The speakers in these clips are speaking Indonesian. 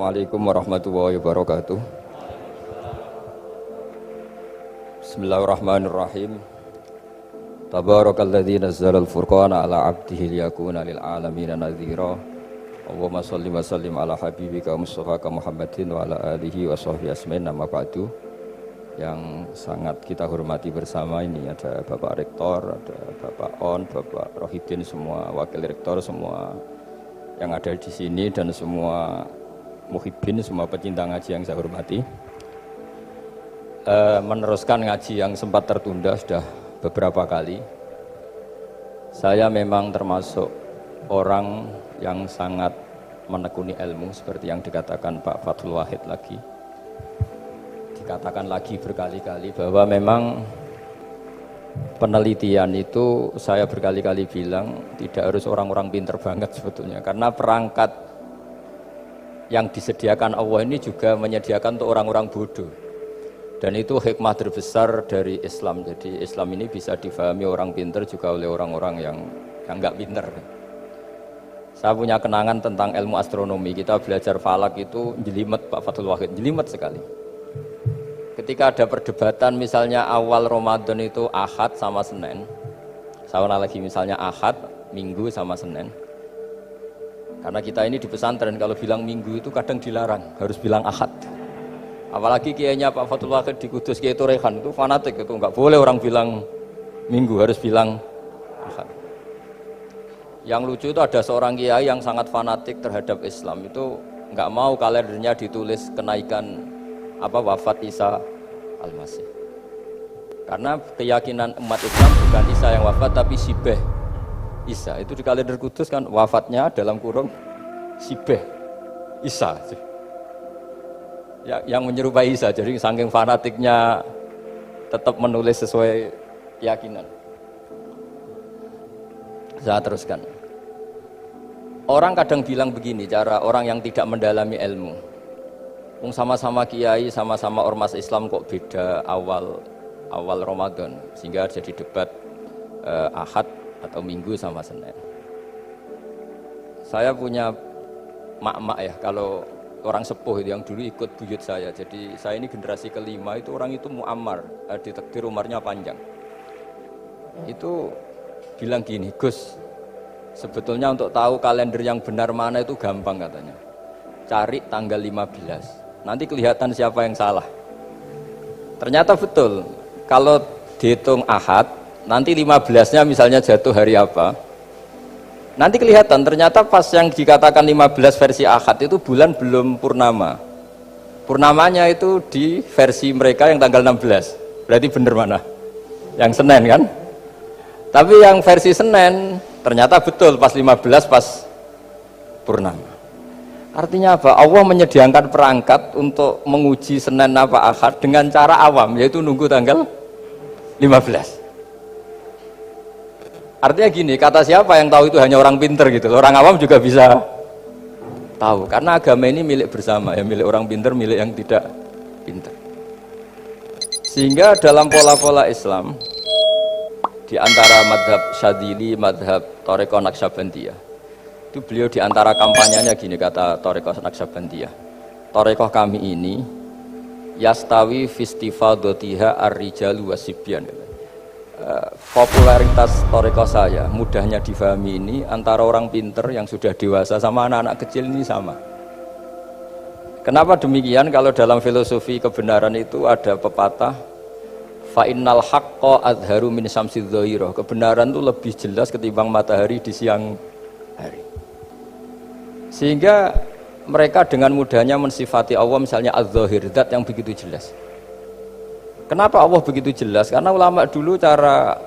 Assalamualaikum warahmatullahi wabarakatuh. Bismillahirrahmanirrahim. Tabarakalladzi nazzala al-furqana ala 'abdihi liyakuna lil 'alamin nadhira. Allahumma shalli wa sallim ala habibika Mustafa Muhammadin wa ala alihi wa sahbihi asmain. Nama ba'du. Yang sangat kita hormati bersama ini ada Bapak Rektor, ada Bapak On, Bapak Rohidin, semua wakil rektor, semua yang ada di sini dan semua muhibbin, semua pecinta ngaji yang saya hormati. Meneruskan ngaji yang sempat tertunda sudah beberapa kali. Saya memang termasuk orang yang sangat menekuni ilmu seperti yang dikatakan Pak Fathul Wahid lagi. Dikatakan lagi berkali-kali bahwa memang penelitian itu saya berkali-kali bilang tidak harus orang-orang pinter banget sebetulnya, karena perangkat yang disediakan Allah ini juga menyediakan untuk orang-orang bodoh, dan itu hikmah terbesar dari Islam. Jadi Islam ini bisa difahami orang pinter juga oleh orang-orang yang nggak pinter. Saya punya kenangan tentang ilmu astronomi. Kita belajar falak itu jelimet, Pak Fathul Wahid, jelimet sekali. Ketika ada perdebatan misalnya awal Ramadan itu Ahad sama Senin, saya ulang lagi, misalnya Ahad, Minggu sama Senin. Karena kita ini di pesantren kalau bilang Minggu itu kadang dilarang, harus bilang Ahad. Apalagi kiainya Pak Fathul Wahid di Kudus, Kiai Torehan itu fanatik, itu nggak boleh orang bilang Minggu, harus bilang Ahad. Yang lucu itu ada seorang kiai yang sangat fanatik terhadap Islam, itu nggak mau kalendernya ditulis kenaikan wafat Isa Al-Masih. Karena keyakinan umat Islam bukan Isa yang wafat tapi Sibeh Isa. Itu di kalender Kudus kan wafatnya dalam kurung Sibeh Isa. Ya, yang menyerupai Isa. Jadi saking fanatiknya tetap menulis sesuai keyakinan. Saya teruskan. Orang kadang bilang begini, cara orang yang tidak mendalami ilmu. Sama-sama kiai, sama-sama ormas Islam kok beda awal Ramadan, sehingga jadi debat Ahad atau Minggu sama Senin. Saya punya mak-mak ya, kalau orang sepuh itu yang dulu ikut buyut saya. Jadi saya ini generasi kelima, itu orang itu muammar, ditakdir umurnya panjang. Itu bilang gini, Gus, sebetulnya untuk tahu kalender yang benar mana itu gampang katanya. Cari tanggal 15, nanti kelihatan siapa yang salah. Ternyata betul, kalau dihitung Ahad, nanti 15-nya misalnya jatuh hari apa, nanti kelihatan ternyata pas yang dikatakan 15 versi Ahad itu bulan belum purnama. Purnamanya itu di versi mereka yang tanggal 16, berarti bener mana? Yang Senin kan? Tapi yang versi Senin ternyata betul pas 15 pas purnama. Artinya apa? Allah menyediakan perangkat untuk menguji Senin apa Ahad dengan cara awam, yaitu nunggu tanggal 15. Artinya gini, kata siapa yang tahu itu hanya orang pinter gitu. Orang awam juga bisa tahu, karena agama ini milik bersama, ya, milik orang pinter, milik yang tidak pinter. Sehingga dalam pola-pola Islam, di antara madhab Syadzili, madhab Thariqah Naqsyabandiyah, itu beliau di antara kampanyenya gini, kata Thariqah Naqsyabandiyah, Thariqah kami ini yastawi fistifadatiha ar-rijalu wasibyan. Popularitas Thariqah saya, mudahnya difahami ini, antara orang pinter yang sudah dewasa sama anak-anak kecil ini sama. Kenapa demikian? Kalau dalam filosofi kebenaran itu ada pepatah, fa'innal haqqa adharu min syamsidz dhahirah. Kebenaran itu lebih jelas ketimbang matahari di siang hari. Sehingga mereka dengan mudahnya mensifati Allah misalnya az-zahir, zat yang begitu jelas. Kenapa Allah begitu jelas? Karena ulama dulu cara,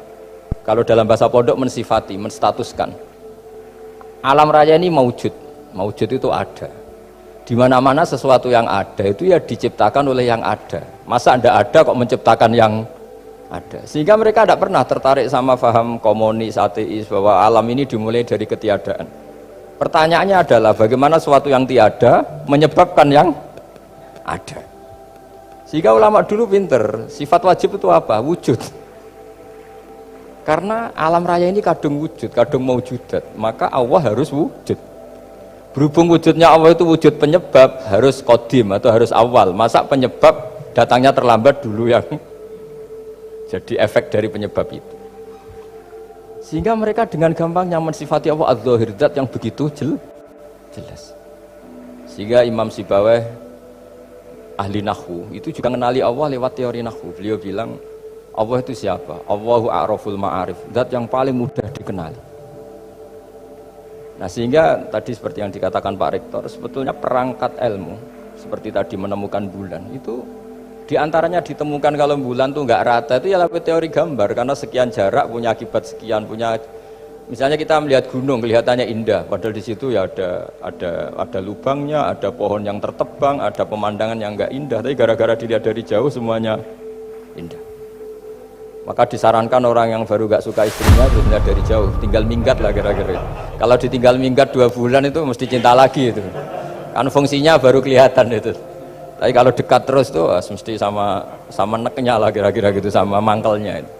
kalau dalam bahasa pondok, mensifati, menstatuskan alam raya ini maujud. Maujud itu ada. Di mana-mana sesuatu yang ada itu ya diciptakan oleh yang ada. Masa anda ada kok menciptakan yang ada? Sehingga mereka tidak pernah tertarik sama faham komunis, ateis, bahwa alam ini dimulai dari ketiadaan. Pertanyaannya adalah bagaimana sesuatu yang tiada menyebabkan yang ada. Sehingga ulama dulu pinter, sifat wajib itu apa? Wujud. Karena alam raya ini kadung wujud, kadung maujudat, maka Allah harus wujud. Berhubung wujudnya Allah itu wujud penyebab, harus kodim atau harus awal. Masa penyebab datangnya terlambat dulu yang jadi efek dari penyebab itu. Sehingga mereka dengan gampangnya mensifati Allah az-zahir, zat yang begitu jelas. Sehingga Imam Sibawayh ahli nahwu itu juga mengenali Allah lewat teori nahwu. Beliau bilang Allah itu siapa? Allahu a'raful ma'arif, zat yang paling mudah dikenali. Nah sehingga tadi seperti yang dikatakan Pak Rektor, sebetulnya perangkat ilmu seperti tadi menemukan bulan itu diantaranya ditemukan kalau bulan tuh nggak rata itu ya lewat teori gambar, karena sekian jarak punya akibat sekian, punya misalnya kita melihat gunung kelihatannya indah padahal di situ ya ada lubangnya, ada pohon yang tertebang, ada pemandangan yang nggak indah, tapi gara-gara dilihat dari jauh semuanya indah. Maka disarankan orang yang baru gak suka istrinya itu melihat dari jauh, tinggal minggat lah kira-kira. Kalau ditinggal minggat 2 bulan itu mesti cinta lagi itu. Kan fungsinya baru kelihatan itu. Tapi kalau dekat terus tuh mesti sama neknya lah kira-kira gitu, sama mangkelnya itu.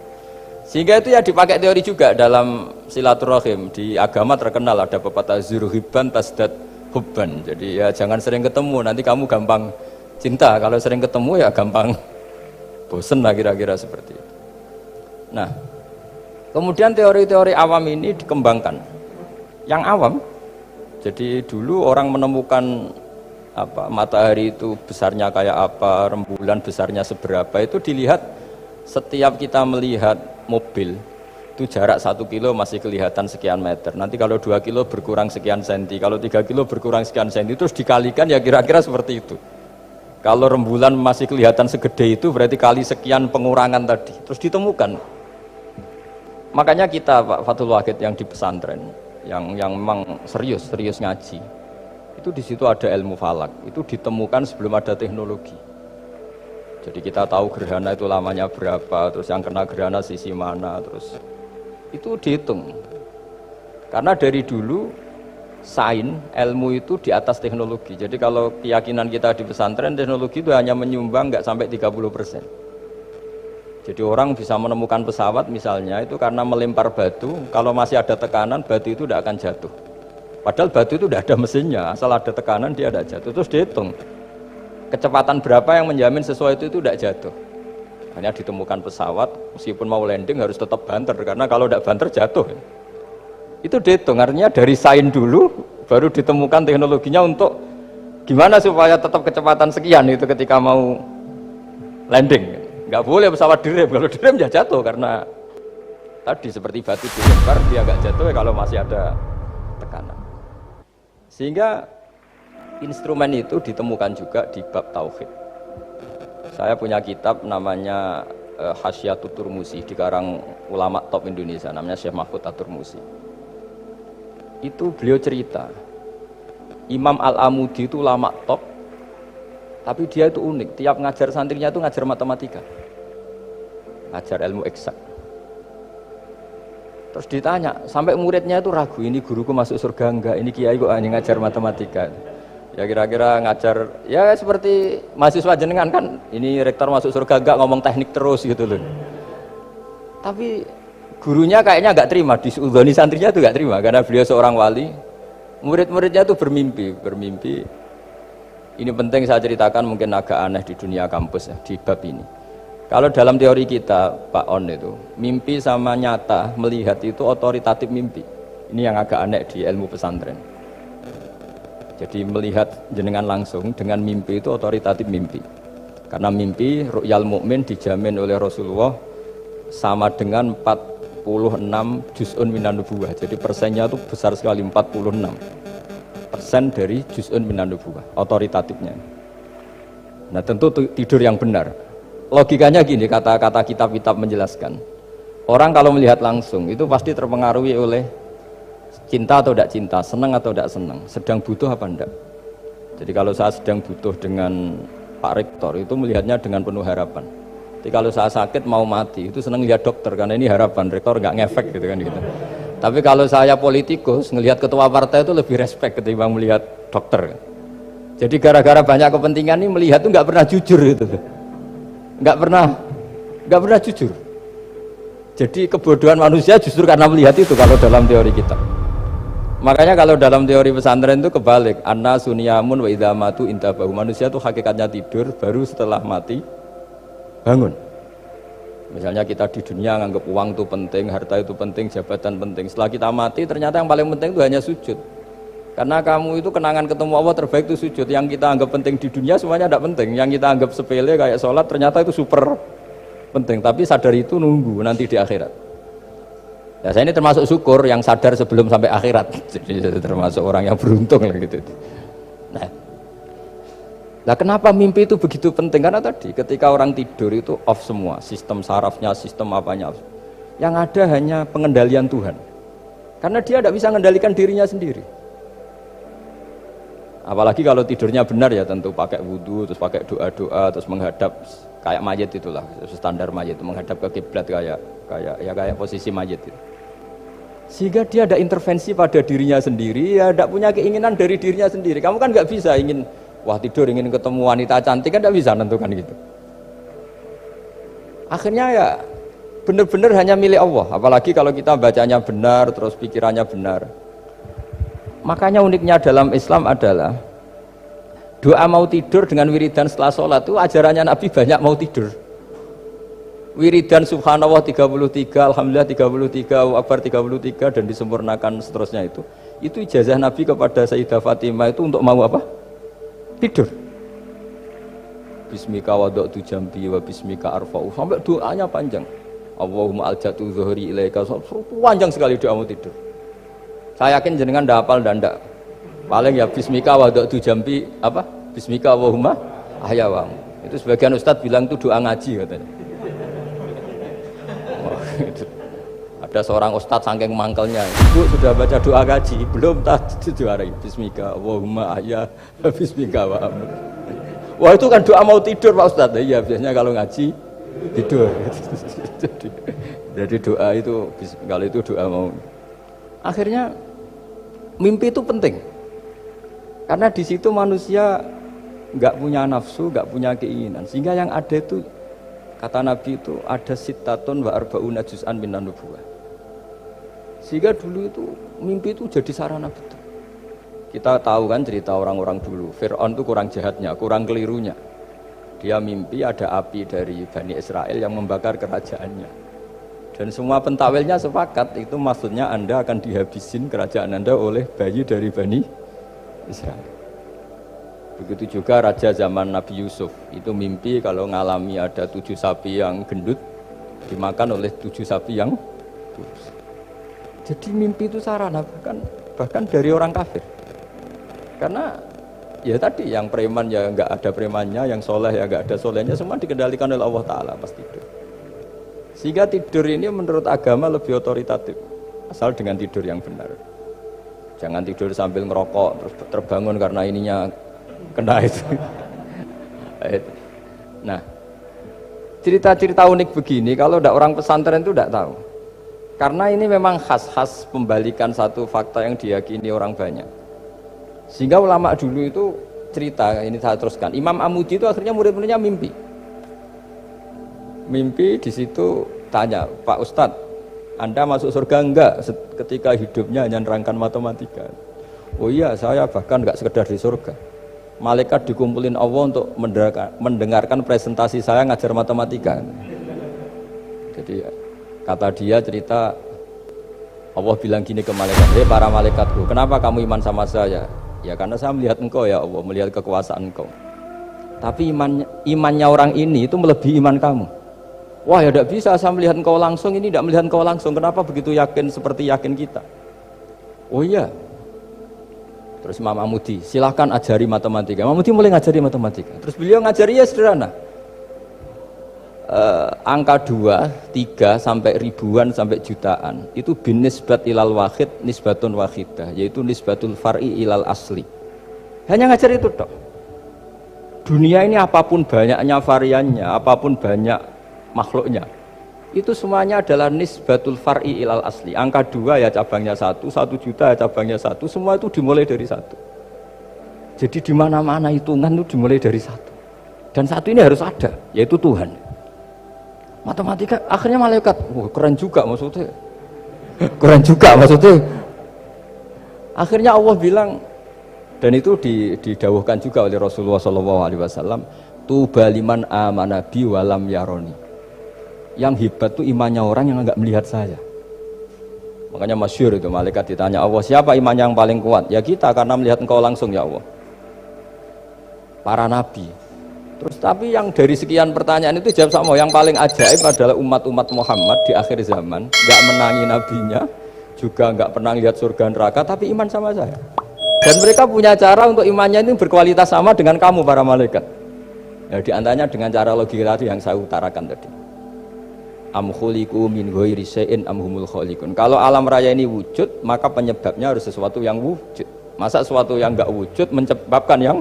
Sehingga itu ya dipakai teori juga dalam silaturahim. Di agama terkenal ada pepatah zuruhibban tasdad hubban. Jadi ya jangan sering ketemu, nanti kamu gampang cinta. Kalau sering ketemu ya gampang bosen lah kira-kira seperti itu. Nah, kemudian teori-teori awam ini dikembangkan. Yang awam, jadi dulu orang menemukan matahari itu besarnya kayak apa, rembulan besarnya seberapa, itu dilihat setiap kita melihat mobil itu jarak 1 kilo masih kelihatan sekian meter. Nanti kalau 2 kilo berkurang sekian senti, kalau 3 kilo berkurang sekian senti, terus dikalikan ya kira-kira seperti itu. Kalau rembulan masih kelihatan segede itu berarti kali sekian pengurangan tadi, terus ditemukan. Makanya kita Pak Fathul Wahid yang di pesantren yang memang serius ngaji itu di situ ada ilmu falak, itu ditemukan sebelum ada teknologi. Jadi kita tahu gerhana itu lamanya berapa, terus yang kena gerhana sisi mana, terus itu dihitung. Karena dari dulu sains ilmu itu di atas teknologi. Jadi kalau keyakinan kita di pesantren, teknologi itu hanya menyumbang nggak sampai 30%. Jadi orang bisa menemukan pesawat misalnya itu karena melempar batu, kalau masih ada tekanan batu itu tidak akan jatuh. Padahal batu itu tidak ada mesinnya, asal ada tekanan dia tidak jatuh. Terus dihitung kecepatan berapa yang menjamin sesuatu itu tidak jatuh. Hanya ditemukan pesawat meskipun mau landing harus tetap banter, karena kalau tidak banter jatuh. Itu dihitung, artinya dari sains dulu baru ditemukan teknologinya untuk gimana supaya tetap kecepatan sekian itu ketika mau landing. Nggak boleh pesawat direm, kalau direm ya jatuh, karena tadi seperti batu dilempar dia nggak jatuh ya kalau masih ada tekanan. Sehingga instrumen itu ditemukan juga di bab tauhid. Saya punya kitab namanya Hasyiatut Turmusi, dikarang ulama top Indonesia namanya Syekh Mahfud At-Turmusi. Itu beliau cerita Imam Al-Amudi itu ulama top, tapi dia itu unik, tiap ngajar santrinya itu ngajar matematika, ngajar ilmu eksak. Terus ditanya, sampai muridnya itu ragu, ini guruku masuk surga enggak, ini kiai kok hanya ngajar matematika. Ya kira-kira ngajar, ya seperti mahasiswa jenengan kan, ini rektor masuk surga enggak, ngomong teknik terus gitu loh. Tapi gurunya kayaknya enggak terima, diudhoni santrinya itu enggak terima, karena beliau seorang wali. Murid-muridnya itu bermimpi. Ini penting saya ceritakan, mungkin agak aneh di dunia kampus ya, di bab ini. Kalau dalam teori kita, Pak On itu, mimpi sama nyata, melihat itu otoritatif mimpi. Ini yang agak aneh di ilmu pesantren. Jadi melihat jenengan langsung dengan mimpi itu otoritatif mimpi. Karena mimpi, ru'yal mukmin dijamin oleh Rasulullah sama dengan 46 juz'un minan nubuwah. Jadi persennya itu besar sekali, 46%. Dari juz'un minan nubuwah, otoritatifnya. Nah tentu tidur yang benar. Logikanya gini, kata-kata kitab-kitab menjelaskan. Orang kalau melihat langsung itu pasti terpengaruhi oleh cinta atau tidak cinta, senang atau tidak senang, sedang butuh apa enggak. Jadi kalau saya sedang butuh dengan Pak Rektor itu melihatnya dengan penuh harapan. Jadi kalau saya sakit mau mati itu senang lihat dokter karena ini harapan, Rektor nggak ngefek gitu kan gitu. Tapi kalau saya politikus, ngelihat ketua partai itu lebih respect ketimbang melihat dokter. Jadi gara-gara banyak kepentingan ini melihat itu nggak pernah jujur gitu, nggak pernah jujur. Jadi kebodohan manusia justru karena melihat itu kalau dalam teori kita. Makanya kalau dalam teori pesantren itu kebalik, anna sunyamun wa idza matu intabahu. Manusia itu hakikatnya tidur, baru setelah mati bangun. Misalnya kita di dunia nganggap uang itu penting, harta itu penting, jabatan penting. Setelah kita mati ternyata yang paling penting itu hanya sujud. Karena kamu itu kenangan ketemu Allah terbaik itu sujud. Yang kita anggap penting di dunia semuanya tidak penting. Yang kita anggap sepele kayak sholat ternyata itu super penting. Tapi sadar itu nunggu nanti di akhirat. Ya saya ini termasuk syukur yang sadar sebelum sampai akhirat. Jadi termasuk orang yang beruntung lah gitu. Nah, kenapa mimpi itu begitu penting? Karena tadi ketika orang tidur itu off semua, sistem sarafnya, sistem apanya. Yang ada hanya pengendalian Tuhan. Karena dia tidak bisa mengendalikan dirinya sendiri. Apalagi kalau tidurnya benar ya tentu pakai wudhu, terus pakai doa-doa, terus menghadap kayak mayit itulah, standar mayit itu menghadap ke kiblat kayak posisi mayit itu. Sehingga dia ada intervensi pada dirinya sendiri, ya tidak punya keinginan dari dirinya sendiri. Kamu kan nggak bisa ingin, wah tidur ingin ketemu wanita cantik kan tidak bisa nentukan gitu. Akhirnya ya benar-benar hanya milik Allah. Apalagi kalau kita bacanya benar, terus pikirannya benar. Makanya uniknya dalam Islam adalah doa mau tidur dengan wiridan setelah sholat itu ajarannya Nabi banyak mau tidur. Wiridan subhanallah 33, alhamdulillah 33, Allahu akbar 33 dan disempurnakan seterusnya itu ijazah Nabi kepada Sayyidah Fatimah itu untuk mau apa? Tidur. Bismika wada'tu jambi wa bismika arfa'u, sampai doanya panjang. Allahumma aljatu zuhri ilaika, panjang sekali doa mau tidur. Saya yakin jenengan ndak hafal dan ndak. Paling ya bismika wada'tu jambi apa? Bismika Allahumma ahyawamu. Itu sebagian ustadz bilang itu doa ngaji katanya. Ada seorang ustadz saking mangkelnya, ibu sudah baca doa gaji belum? Tak juarai bismika Allahumma ahya bismika wa amr. Wah itu kan doa mau tidur Pak Ustadz. Iya biasanya kalau ngaji tidur. Jadi doa itu kalau itu doa mau. Akhirnya mimpi itu penting karena di situ manusia nggak punya nafsu, nggak punya keinginan, sehingga yang ada itu kata Nabi itu ada sitatun wa arba'una juz'an minan nubuwah. Sehingga dulu itu mimpi itu jadi sarana betul. Kita tahu kan cerita orang-orang dulu, Fir'aun itu kurang jahatnya, kurang kelirunya. Dia mimpi ada api dari Bani Israel yang membakar kerajaannya. Dan semua pentawilnya sepakat itu maksudnya Anda akan dihabisin kerajaan Anda oleh bayi dari Bani Israel. Begitu juga raja zaman Nabi Yusuf itu mimpi kalau ngalami ada 7 sapi yang gendut dimakan oleh 7 sapi yang kurus. Jadi mimpi itu sarana bahkan dari orang kafir. Karena ya tadi yang preman ya nggak ada premannya, yang soleh ya nggak ada solehnya, semua dikendalikan oleh Allah Taala pas tidur. Sehingga tidur ini menurut agama lebih otoritatif asal dengan tidur yang benar. Jangan tidur sambil ngerokok terus terbangun karena ininya kena itu. Nah, cerita-cerita unik begini kalau tidak orang pesantren itu tidak tahu. Karena ini memang khas pembalikan satu fakta yang diyakini orang banyak. Sehingga ulama dulu itu cerita, ini saya teruskan. Imam Amudi itu akhirnya murid-muridnya mimpi. Mimpi di situ tanya, Pak Ustadz, Anda masuk surga enggak ketika hidupnya hanya nerangkan matematika? Oh iya, saya bahkan enggak sekedar di surga. Malaikat dikumpulin Allah untuk mendengarkan presentasi saya ngajar matematika. Jadi kata dia cerita, Allah bilang gini ke malaikat, hei para malaikatku, kenapa kamu iman sama saya? Ya karena saya melihat engkau ya Allah, melihat kekuasaan engkau. Tapi imannya orang ini itu melebihi iman kamu. Wah ya tidak bisa saya melihat engkau langsung, ini tidak melihat engkau langsung, kenapa begitu yakin seperti yakin kita? Oh iya. Terus Imam Amudi, silahkan ajari matematika. Imam Amudi mulai ngajari matematika. Terus beliau ngajari ya sederhana. Angka 2, 3 sampai ribuan sampai jutaan itu bin nisbat ilal wahid nisbatun wahidah, yaitu nisbatul far'i ilal asli. Hanya ngajar itu toh. Dunia ini apapun banyaknya variannya, apapun banyak makhluknya, itu semuanya adalah nisbatul far'i ilal asli. Angka 2 ya cabangnya 1, 1 juta ya cabangnya 1, semua itu dimulai dari 1. Jadi di mana-mana hitungan itu dimulai dari 1. Dan 1 ini harus ada, yaitu Tuhan. Matematika akhirnya malaikat, keren juga maksudnya. Keren juga maksudnya. Akhirnya Allah bilang, dan itu didawuhkan juga oleh Rasulullah SAW, tuba liman amana bi walam yaroni. Yang hebat tuh imannya orang yang enggak melihat saya. Makanya masyhur itu, malaikat ditanya Allah, siapa imannya yang paling kuat? Ya kita, karena melihat engkau langsung ya Allah. Para nabi. Terus tapi yang dari sekian pertanyaan itu jawab sama, yang paling ajaib adalah umat-umat Muhammad di akhir zaman, enggak menangi nabinya, juga enggak pernah lihat surga neraka, tapi iman sama saya. Dan mereka punya cara untuk imannya ini berkualitas sama dengan kamu para malaikat. Ya, di antaranya dengan cara logika tadi yang saya utarakan tadi. Am khuliqu min ghairi syai'in am humul khaliqun. Kalau alam raya ini wujud, maka penyebabnya harus sesuatu yang wujud. Masa sesuatu yang enggak wujud menyebabkan yang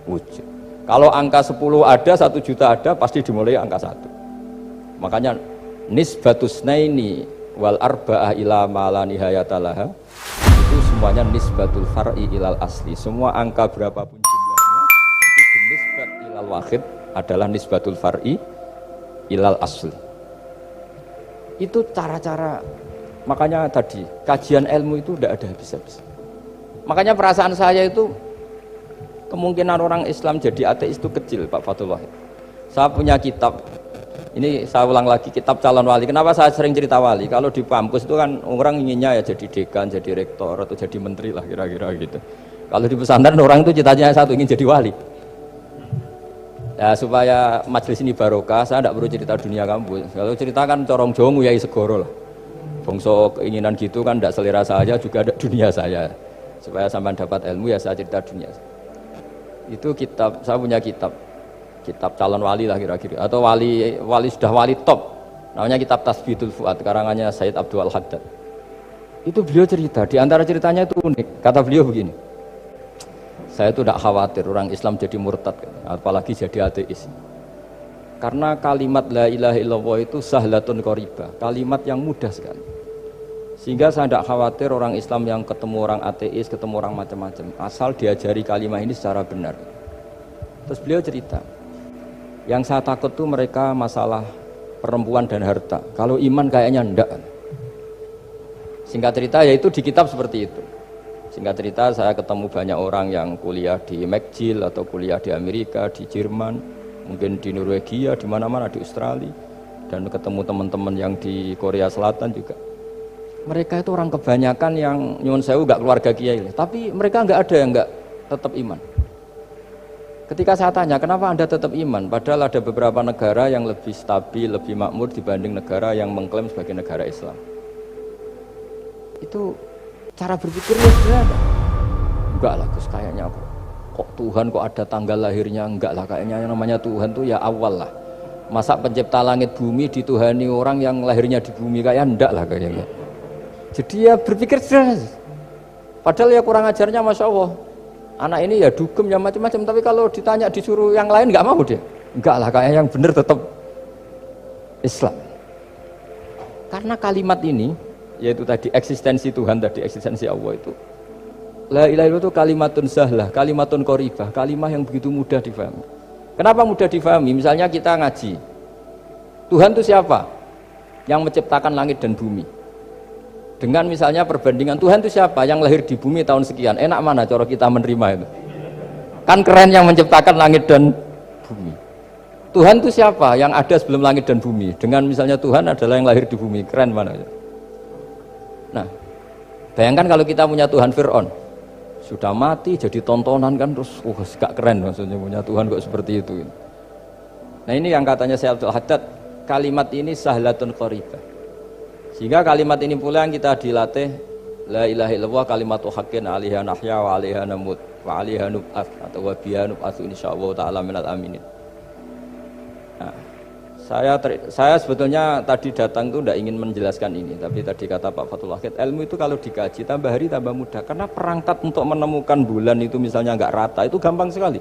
wujud. Kalau angka 10 ada, 1 juta ada, pasti dimulai angka 1. Makanya nisbatusnaini wal arba'ah ila ma la nihayatalaha, itu semuanya nisbatul far'i ilal asli. Semua angka berapapun jumlahnya itu nisbat ilal wahid adalah nisbatul far'i ilal asli. Itu cara-cara, makanya tadi kajian ilmu itu tidak ada habis-habis. Makanya perasaan saya itu kemungkinan orang Islam jadi ateis itu kecil, Pak Fathul Wahid. Saya punya kitab, ini saya ulang lagi, kitab calon wali. Kenapa saya sering cerita wali? Kalau di kampus itu kan orang inginnya ya jadi dekan, jadi rektor atau jadi menteri lah kira-kira gitu. Kalau di pesantren orang itu cita-citanya satu, ingin jadi wali. Ya supaya majelis ini barokah, saya tidak perlu cerita dunia kampus. Kalau ceritakan corong Jawa nguyai segoro lah. Bongso keinginan gitu kan tidak selera saya, juga ada dunia saya. Supaya sampai dapat ilmu ya saya cerita dunia. Itu kitab, saya punya kitab calon wali lah kira-kira, atau wali sudah wali top, namanya kitab Tasbitul Fuad, karangannya Sayyid Abdul Haddad. Itu beliau cerita, di antara ceritanya itu unik. Kata beliau begini, saya itu tidak khawatir orang Islam jadi murtad, apalagi jadi ateis, karena kalimat la ilaha illallah itu sahlatun qoribah, kalimat yang mudah sekali, sehingga saya tidak khawatir orang Islam yang ketemu orang ateis, ketemu orang macam-macam, asal diajari kalimat ini secara benar. Terus beliau cerita, yang saya takut tuh mereka masalah perempuan dan harta, kalau iman kayaknya enggak. Singkat cerita yaitu di kitab seperti itu. Singkat cerita saya ketemu banyak orang yang kuliah di McGill atau kuliah di Amerika, di Jerman, mungkin di Norwegia, di mana-mana, di Australia, dan ketemu teman-teman yang di Korea Selatan juga. Mereka itu orang kebanyakan yang nyuwun sewu enggak keluarga kiai, tapi mereka enggak ada yang enggak tetap iman. Ketika saya tanya, kenapa Anda tetap iman? Padahal ada beberapa negara yang lebih stabil, lebih makmur dibanding negara yang mengklaim sebagai negara Islam. Itu cara berpikirnya sederhana. Enggak lah Gus, kayaknya kok Tuhan kok ada tanggal lahirnya? Enggak lah, kayaknya yang namanya Tuhan tuh ya awal lah. Masa pencipta langit bumi dituhani orang yang lahirnya di bumi? Kayak enggak lah kayaknya. Jadi ya berpikir sederhana. Padahal ya kurang ajarnya Masya Allah. Anak ini ya dugem ya macam-macam, tapi kalau ditanya disuruh yang lain nggak mau dia. Enggak lah, kayak yang benar tetap Islam. Karena kalimat ini, yaitu tadi eksistensi Tuhan, tadi eksistensi Allah itu, la ilaha illallah itu kalimatun sahlah, kalimatun qoribah, kalimah yang begitu mudah difahami. Kenapa mudah difahami? Misalnya kita ngaji, Tuhan itu siapa? Yang menciptakan langit dan bumi. Dengan misalnya perbandingan Tuhan itu siapa? Yang lahir di bumi tahun sekian. Enak mana cara kita menerima itu? Kan keren yang menciptakan langit dan bumi. Tuhan itu siapa? Yang ada sebelum langit dan bumi. Dengan misalnya Tuhan adalah yang lahir di bumi. Keren mana? Nah, bayangkan kalau kita punya Tuhan Fir'aun. Sudah mati jadi tontonan kan, terus gak keren maksudnya punya Tuhan kok seperti itu. Nah ini yang katanya Syekh Abdul Haddad, kalimat ini sahlatun qoribah. Sehingga kalimat ini pula yang kita dilatih, la ilaha illallah kalimatu haqqin 'alaiha nahya wa 'alaiha namut wa 'alaiha nub'ats atau wa biha nub'atsu insyaallah taala minal aminin. Nah, saya sebetulnya tadi datang itu tidak ingin menjelaskan ini, tapi tadi kata Pak Fathul Wahid, ilmu itu kalau dikaji tambah hari tambah mudah, karena perangkat untuk menemukan bulan itu misalnya enggak rata itu gampang sekali.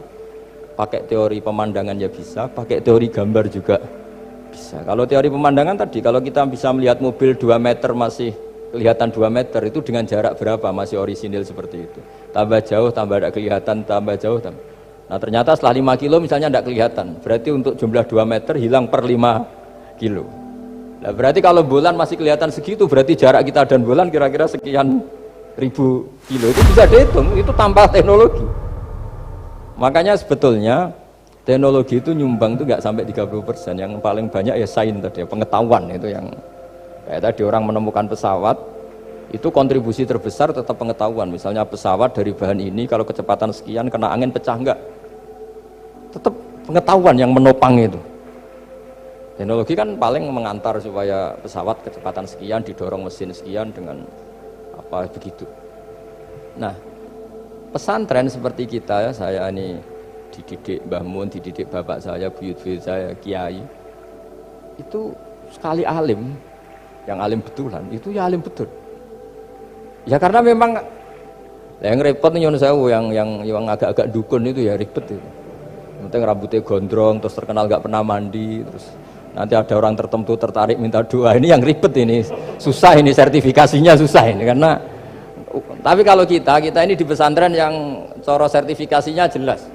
Pakai teori pemandangan ya bisa, pakai teori gambar juga bisa. Kalau teori pemandangan tadi, kalau kita bisa melihat mobil 2 meter masih kelihatan 2 meter, itu dengan jarak berapa masih orisinil seperti itu. Tambah jauh, tambah tidak kelihatan, tambah jauh, tambah. Nah ternyata setelah 5 kilo misalnya tidak kelihatan. Berarti untuk jumlah 2 meter hilang per 5 kilo. Nah berarti kalau bulan masih kelihatan segitu, berarti jarak kita dan bulan kira-kira sekian ribu kilo itu bisa dihitung, itu tanpa teknologi. Makanya sebetulnya teknologi itu nyumbang itu nggak sampai 30%, yang paling banyak ya sains tadi, pengetahuan itu yang kayak tadi orang menemukan pesawat, itu kontribusi terbesar tetap pengetahuan. Misalnya pesawat dari bahan ini kalau kecepatan sekian kena angin pecah enggak, tetap pengetahuan yang menopang itu. Teknologi kan paling mengantar supaya pesawat kecepatan sekian didorong mesin sekian dengan apa begitu. Nah, pesantren seperti kita ya, saya ini dididik Mbah Mun, dididik bapak saya, buyut-buyut saya, kiai. Itu sekali alim, yang alim betulan, itu ya alim betul. Ya karena memang yang repot nih sewu yang agak-agak dukun itu ya ribet itu. Penting rambutnya gondrong, terus terkenal nggak pernah mandi, terus nanti ada orang tertentu tertarik minta doa, ini yang ribet ini, susah ini sertifikasinya susah ini karena. Tapi kalau kita ini di pesantren yang coro sertifikasinya jelas.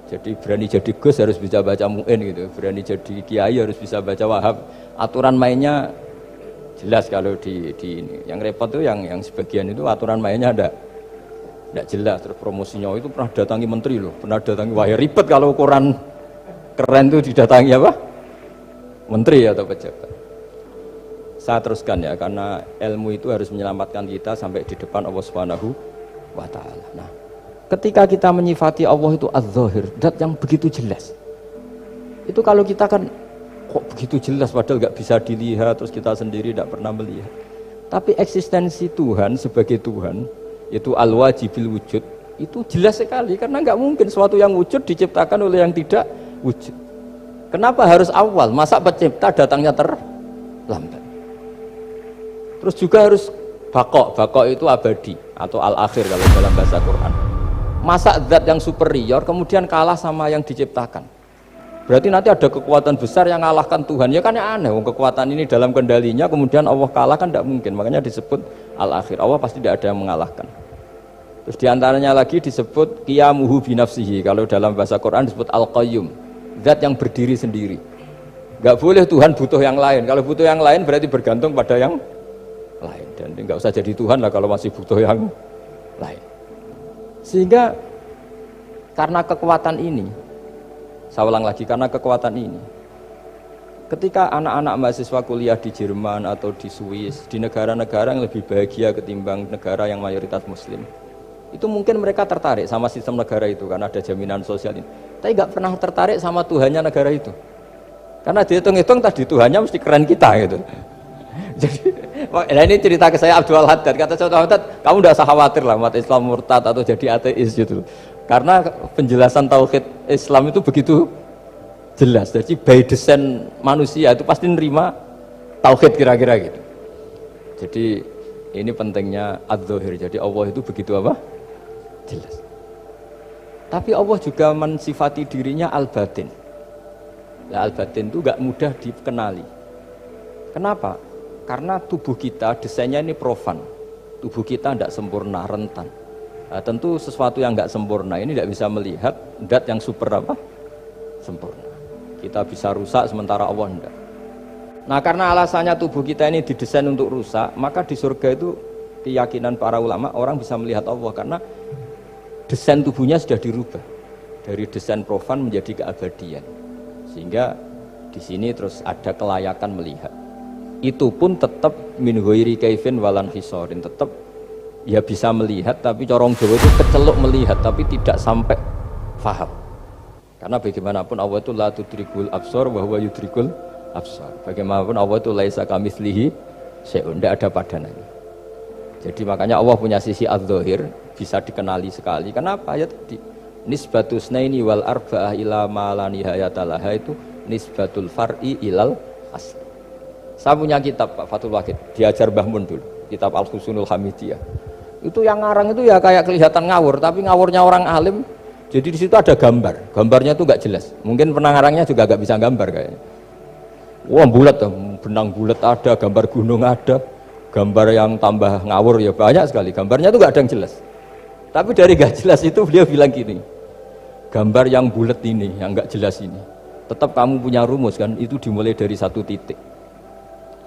Jadi berani jadi Gus harus bisa baca Mu'in gitu, berani jadi Kiai harus bisa baca Wahab. Aturan mainnya jelas kalau di ini. Yang repot tuh yang sebagian itu aturan mainnya enggak jelas. Terus promosinya itu pernah datangi menteri loh, pernah datangi, wah ya ribet kalau ukuran keren tuh didatangi apa? Menteri atau pejabat. Saya teruskan ya, karena ilmu itu harus menyelamatkan kita sampai di depan Allah Subhanahu wa Ta'ala. Nah, ketika kita menyifati Allah itu az-zahir, zat yang begitu jelas, itu kalau kita kan kok begitu jelas padahal nggak bisa dilihat, terus kita sendiri tidak pernah melihat. Tapi eksistensi Tuhan sebagai Tuhan, yaitu al-wajibil wujud, itu jelas sekali, karena nggak mungkin suatu yang wujud diciptakan oleh yang tidak wujud. Kenapa harus awal? Masa pencipta datangnya terlambat? Terus juga harus bakok itu abadi atau al-akhir kalau dalam bahasa Quran. Masa zat yang superior kemudian kalah sama yang diciptakan? Berarti nanti ada kekuatan besar yang mengalahkan Tuhan. Ya kan ya aneh, kekuatan ini dalam kendalinya kemudian Allah kalah kan tidak mungkin. Makanya disebut al-akhir. Allah pasti tidak ada yang mengalahkan. Terus diantaranya lagi disebut qiyamuhu binafsihi. Kalau dalam bahasa Quran disebut al-qayyum, zat yang berdiri sendiri. Gak boleh Tuhan butuh yang lain. Kalau butuh yang lain berarti bergantung pada yang lain, dan nggak usah jadi Tuhan lah kalau masih butuh yang lain. Sehingga karena kekuatan ini, saya ulang lagi, karena kekuatan ini, ketika anak-anak mahasiswa kuliah di Jerman atau di Swiss, di negara-negara yang lebih bahagia ketimbang negara yang mayoritas Muslim, itu mungkin mereka tertarik sama sistem negara itu karena ada jaminan sosial ini. Tapi nggak pernah tertarik sama Tuhannya negara itu, karena dihitung-hitung tadi Tuhannya mesti keren kita gitu. Jadi, nah ini cerita ke saya Abdul Haddad, kata saya Abdul Haddad, kamu tidak usah khawatir lah umat Islam murtad atau jadi ateis gitu, karena penjelasan tauhid Islam itu begitu jelas. Jadi by design manusia itu pasti nerima tauhid kira-kira gitu. Jadi ini pentingnya adz-dzahir. Jadi Allah itu begitu apa? Jelas. Tapi Allah juga mensifati dirinya al-batin. Nah, al-batin itu gak mudah dikenali. Kenapa? Karena tubuh kita desainnya ini profan, tubuh kita tidak sempurna, rentan. Nah, tentu sesuatu yang nggak sempurna ini tidak bisa melihat zat yang super apa? Sempurna. Kita bisa rusak sementara Allah tidak. Nah, karena alasannya tubuh kita ini didesain untuk rusak, maka di surga itu keyakinan para ulama orang bisa melihat Allah karena desain tubuhnya sudah dirubah dari desain profan menjadi keabadian. Sehingga di sini terus ada kelayakan melihat. Itu pun tetap min ghairi kaifin walan hisorin, tetap ya bisa melihat, tapi corong Jawa itu kecelok melihat tapi tidak sampai faham. Karena bagaimanapun Allah itu la tudrikul absar wa huwa yudrikul absar. Bagaimanapun Allah itu laisa kamitslihi syai'un, tidak ada padanannya. Jadi makanya Allah punya sisi adz-dzahir bisa dikenali sekali. Kenapa? Ya tadi nisbatus naini wal arba'ah ila ma la nihayatalaha, itu nisbatul far'i ilal asli. Saya punya kitab Pak Fathul Wahid, diajar Mbah Mun dulu, kitab Al-Husnul Hamidiyah. Itu yang ngarang itu ya kayak kelihatan ngawur, tapi ngawurnya orang alim. Jadi di situ ada gambar, gambarnya itu nggak jelas. Mungkin pengarangnya juga nggak bisa gambar kayaknya. Wah bulat, benang bulat ada, gambar gunung ada, gambar yang tambah ngawur ya banyak sekali. Gambarnya itu nggak ada yang jelas. Tapi dari nggak jelas itu beliau bilang gini, gambar yang bulat ini, yang nggak jelas ini, tetap kamu punya rumus kan? Itu dimulai dari satu titik.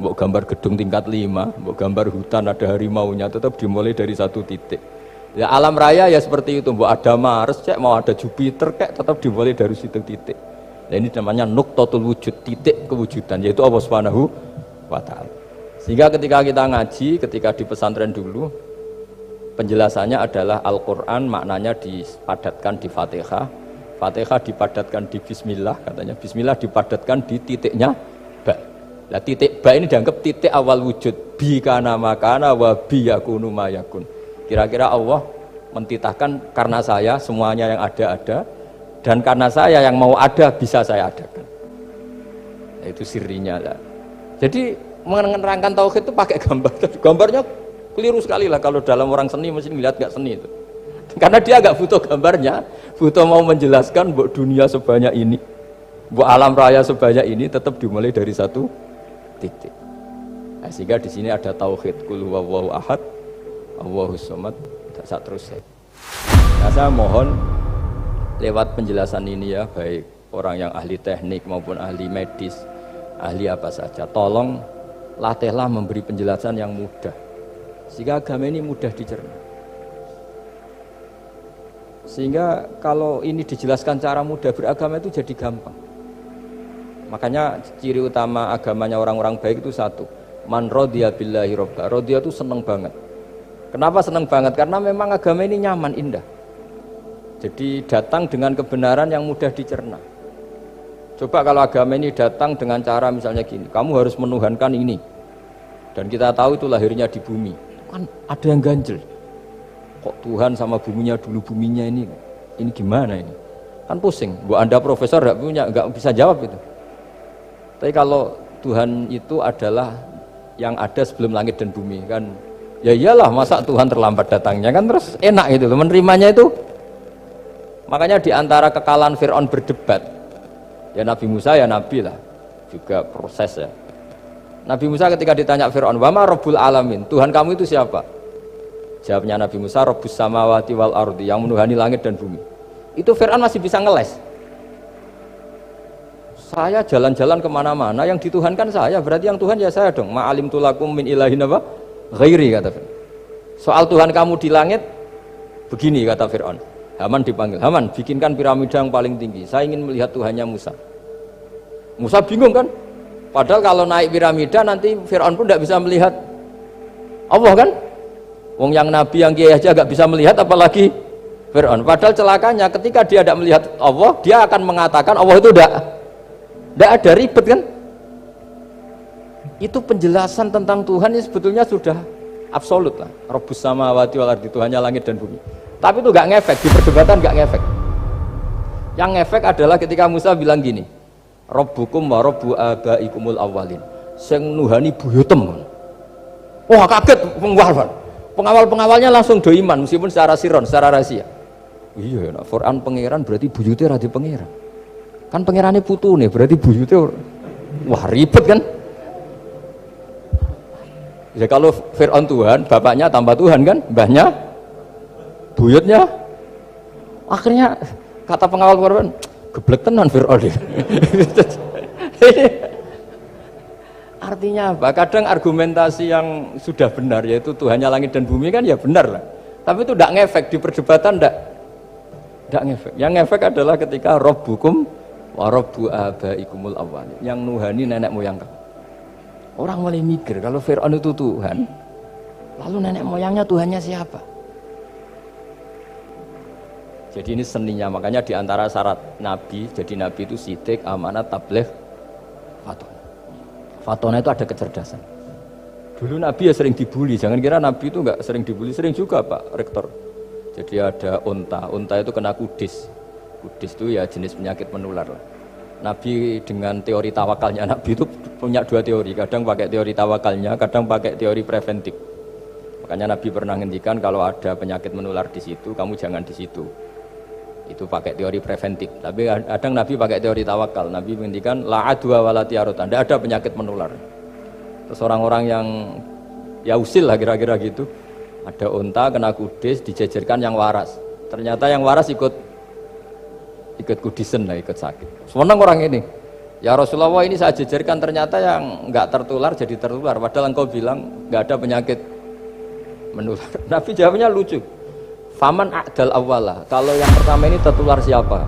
Mbok gambar gedung tingkat 5, mbok gambar hutan ada harimaunya, tetap dimulai dari satu titik. Ya alam raya ya seperti itu, mbok ada Mars, cek mau ada Jupiter, kayak tetap dimulai dari situ titik. Nah, ini namanya nuqtatul wujud, titik kewujudan, yaitu Allah Subhanahu wa Ta'ala. Sehingga ketika kita ngaji, ketika di pesantren dulu, penjelasannya adalah Al-Quran maknanya dipadatkan di Fatihah, Fatihah dipadatkan di Bismillah, katanya Bismillah dipadatkan di titiknya ba. Nah, titik ba ini dianggap titik awal wujud, bi kana makana wa bi yakunu mayakun. Kira-kira Allah mentitahkan karena saya semuanya yang ada, dan karena saya yang mau ada bisa saya adakan. Nah, itu sirinya lah. Jadi menerangkan tauhid itu pakai gambar. Gambarnya keliru sekali lah kalau dalam orang seni mesti ngeliat gak seni itu. Karena dia gak butuh gambarnya, butuh mau menjelaskan buat dunia sebanyak ini, buat alam raya sebanyak ini tetap dimulai dari satu titik. Nah, sehingga di sini ada tauhid qul huwallahu ahad, Allahus samad, tak terus. Nah, saya mohon lewat penjelasan ini ya, baik orang yang ahli teknik maupun ahli medis, ahli apa saja, tolong latihlah memberi penjelasan yang mudah sehingga agama ini mudah dicerna. Sehingga kalau ini dijelaskan cara mudah, beragama itu jadi gampang. Makanya ciri utama agamanya orang-orang baik itu satu, man radiya billahi robba. Radiya itu seneng banget. Kenapa seneng banget? Karena memang agama ini nyaman, indah. Jadi datang dengan kebenaran yang mudah dicerna. Coba kalau agama ini datang dengan cara misalnya gini, kamu harus menuhankan ini, dan kita tahu itu lahirnya di bumi, kan ada yang ganjel. Kok Tuhan sama buminya dulu, buminya ini gimana ini? Kan pusing. Buat Anda profesor nggak bisa jawab itu. Tapi kalau Tuhan itu adalah yang ada sebelum langit dan bumi, kan ya iyalah, masa Tuhan terlambat datangnya, kan terus enak gitu loh menerimanya itu. Makanya diantara kekalahan Fir'aun berdebat, ya Nabi Musa ya Nabi lah, juga proses ya. Nabi Musa ketika ditanya Fir'aun, wama Rabbul Alamin, Tuhan kamu itu siapa? Jawabnya Nabi Musa, Rabbus samawati wal ardi, yang menuhani langit dan bumi. Itu Fir'aun masih bisa ngeles. Saya jalan-jalan kemana-mana, yang dituhankan saya, berarti yang Tuhan ya saya dong. Ma'alim tulakum min ilahin apa? Ghairi, kata Fir'aun. Soal Tuhan kamu di langit, begini kata Fir'aun. Haman dipanggil, Haman bikinkan piramida yang paling tinggi, saya ingin melihat Tuhannya Musa. Musa bingung kan? Padahal kalau naik piramida nanti Fir'aun pun tidak bisa melihat Allah kan? Wong yang Nabi yang kiai aja gak bisa melihat, apalagi Fir'aun. Padahal celakanya ketika dia tidak melihat Allah, dia akan mengatakan Allah itu tidak ada, ribet kan? Itu penjelasan tentang Tuhan yang sebetulnya sudah absolut lah. Rabbus samawati wal ardi, Tuhannya langit dan bumi. Tapi itu gak ngefek, di perdebatan gak ngefek. Yang ngefek adalah ketika Musa bilang gini, Rabbukum wa rabbu abaikumul awwalin, sing nuhani buyutem. Wah kaget pengawal-pengawalnya langsung do iman meskipun secara siron, secara rahasia. Iya, nah, Quran pangeran berarti buyutnya radi pangeran. Kan pangerannya putune berarti buyutnya wah ribet kan? Ya kalau Fir'aun Tuhan, bapaknya tambah Tuhan kan, mbahnya, buyutnya. Akhirnya kata pengawal Quran, geblek tenan Fir'aun. Artinya apa? Kadang argumentasi yang sudah benar, yaitu Tuhannya langit dan bumi kan ya benar lah. Tapi itu tidak ngefek di perdebatan, tidak ngefek. Yang ngefek adalah ketika Rabbukum wa rabbu abaikumul awwalin, yang nuhani nenek moyang kamu. Orang mulai mikir kalau Fir'aun itu Tuhan, lalu nenek moyangnya Tuhannya siapa? Jadi ini seninya, makanya diantara syarat Nabi, jadi Nabi itu sidik, amanat, tabligh, fatona. Fatona itu ada kecerdasan. Dulu Nabi ya sering dibully, jangan kira Nabi itu enggak sering dibully, sering juga Pak Rektor. Jadi ada unta itu kena kudis. Kudis itu ya jenis penyakit menular. Nabi dengan teori tawakalnya, Nabi itu punya dua teori, kadang pakai teori tawakalnya, kadang pakai teori preventif. Makanya Nabi pernah ngendikan kalau ada penyakit menular di situ, kamu jangan di situ. Itu pakai teori preventif. Tapi kadang Nabi pakai teori tawakal. Nabi menghentikan la adwa wala tiarotan, tidak ada penyakit menular. Terus orang-orang yang ya usil lah kira-kira gitu, ada unta kena kudis, dijejerkan yang waras. Ternyata yang waras ikut kudisen lah, ikut sakit. Senang orang ini. Ya Rasulullah, ini saya jejerkan ternyata yang nggak tertular jadi tertular, padahal engkau bilang nggak ada penyakit menular. Nabi jawabnya lucu. Faman a'dal awwala, kalau yang pertama ini tertular siapa?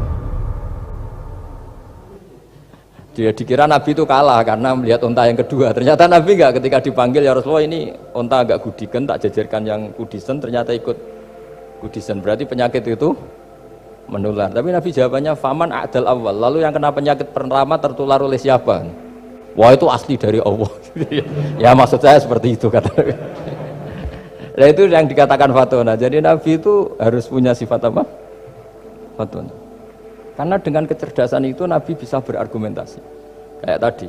Dia dikira Nabi itu kalah karena melihat unta yang kedua. Ternyata Nabi enggak, ketika dipanggil ya Rasulullah ini unta agak gudikan, tak jajarkan yang kudisen, ternyata ikut kudisen. Berarti penyakit itu menular. Tapi Nabi jawabannya faman a'dal awal. Lalu yang kena penyakit pertama tertular oleh siapa? Wah, itu asli dari Allah. Ya maksud saya seperti itu kata. Nah itu yang dikatakan fatona. Jadi Nabi itu harus punya sifat apa? Fatona. Karena dengan kecerdasan itu Nabi bisa berargumentasi. Kayak tadi,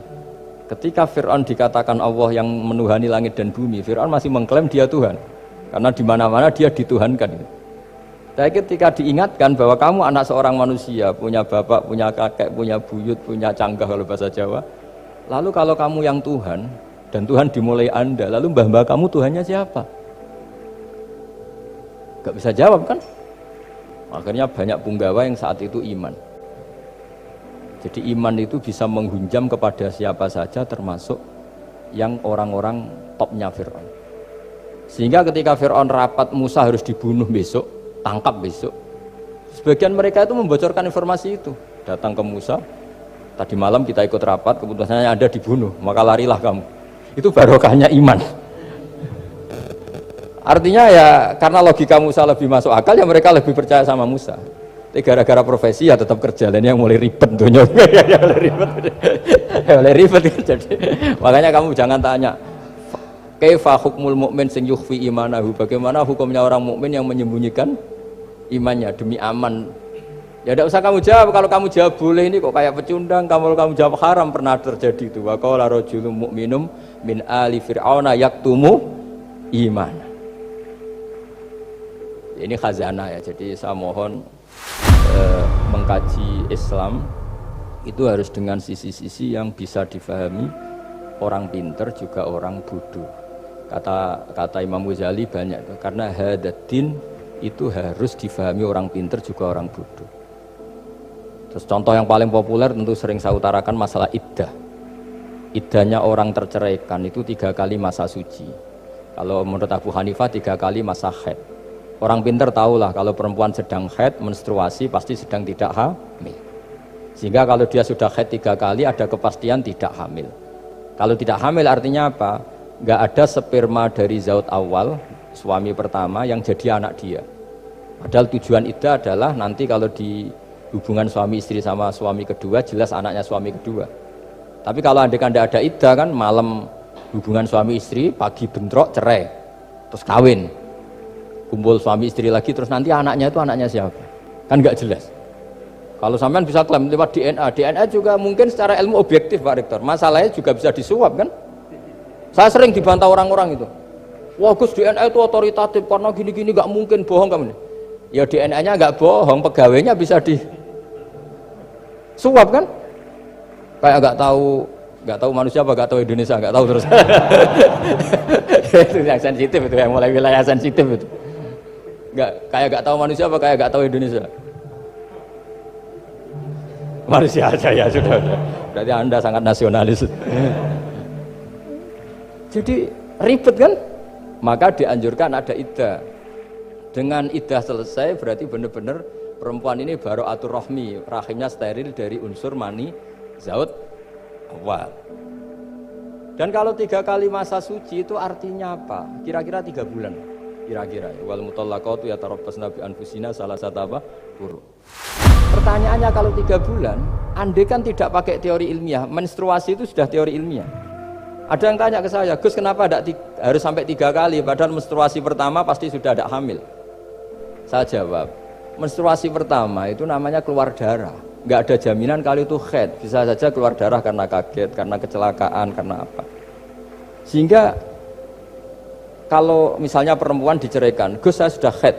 ketika Fir'aun dikatakan Allah yang menuhani langit dan bumi, Fir'aun masih mengklaim dia Tuhan. Karena di mana-mana dia dituhankan. Tapi ketika diingatkan bahwa kamu anak seorang manusia, punya bapak, punya kakek, punya buyut, punya canggah kalau bahasa Jawa. Lalu kalau kamu yang Tuhan, dan Tuhan dimulai Anda, lalu mbah-mbah kamu Tuhannya siapa? Gak bisa jawab kan? Akhirnya banyak punggawa yang saat itu iman. Jadi iman itu bisa menghunjam kepada siapa saja, termasuk yang orang-orang topnya Fir'aun. Sehingga ketika Fir'aun rapat Musa harus dibunuh besok, tangkap besok, sebagian mereka itu membocorkan informasi itu, datang ke Musa, tadi malam kita ikut rapat, keputusannya Anda dibunuh, maka larilah kamu. Itu barokahnya iman. Artinya ya karena logika Musa lebih masuk akal, ya mereka lebih percaya sama Musa. Tapi gara-gara profesi ya tetap kerja, dan yang mulai ribet tuh ya mulai ribet jadi makanya kamu jangan tanya kaifa hukmul mukmin sing yukhfi imanahu, bagaimana hukumnya orang mukmin yang menyembunyikan imannya demi aman. Ya tidak usah kamu jawab. Kalau kamu jawab boleh, ini kok kayak pecundang. Kalau kamu jawab haram, pernah terjadi itu. Wa qala rajulun mu'minum min ali fir'auna yaktumu iman. Ini khazanah ya. Jadi saya mohon mengkaji Islam itu harus dengan sisi-sisi yang bisa difahami orang pinter juga orang bodoh. Kata Imam Ghazali banyak itu. Karena hadatin itu harus difahami orang pinter juga orang bodoh. Terus contoh yang paling populer tentu sering saya utarakan masalah iddah. Iddahnya orang terceraikan itu 3 kali masa suci. Kalau menurut Abu Hanifah 3 kali masa haid. Orang pinter tahulah kalau perempuan sedang haid, menstruasi pasti sedang tidak hamil. Sehingga kalau dia sudah haid 3 kali ada kepastian tidak hamil. Kalau tidak hamil artinya apa? Nggak ada sperma dari zaut awal, suami pertama yang jadi anak dia. Padahal tujuan iddah adalah nanti kalau di hubungan suami istri sama suami kedua jelas anaknya suami kedua. Tapi kalau andai kan tidak ada iddah kan, malam hubungan suami istri, pagi bentrok cerai, terus kawin, kumpul suami istri lagi, terus nanti anaknya itu anaknya siapa? Kan nggak jelas. Kalau sampean bisa klaim lewat DNA juga mungkin secara ilmu objektif Pak Rektor. Masalahnya juga bisa disuap kan? Saya sering dibantah orang-orang itu. Wah Gus, DNA itu otoritatif karena gini-gini, nggak mungkin, bohong kamu. Ya DNA-nya nggak bohong, pegawainya bisa disuap kan? Kayak nggak tahu manusia apa nggak tahu Indonesia, nggak tahu terus. Itu yang sensitif itu, yang mulai wilayah sensitif itu. Nggak tahu manusia apa kayak nggak tahu Indonesia. Manusia aja ya sudah. Berarti Anda sangat nasionalis. Jadi ribet kan? Maka dianjurkan ada iddah. Dengan iddah selesai berarti benar-benar perempuan ini baru atur rahmi, rahimnya steril dari unsur mani zaut awal. Dan kalau 3 kali masa suci itu artinya apa? Kira-kira 3 bulan. Kira-kira wal mutallaqatu yatarabbasna bi anfusina salah satu apa? Quru. Pertanyaannya kalau 3 bulan, andai kan tidak pakai teori ilmiah, menstruasi itu sudah teori ilmiah. Ada yang tanya ke saya, Gus kenapa harus sampai 3 kali, padahal menstruasi pertama pasti sudah ada hamil. Saya jawab, menstruasi pertama itu namanya keluar darah, nggak ada jaminan kalau itu haid, bisa saja keluar darah karena kaget, karena kecelakaan, karena apa. Sehingga kalau misalnya perempuan diceraikan, Gus saya sudah haid,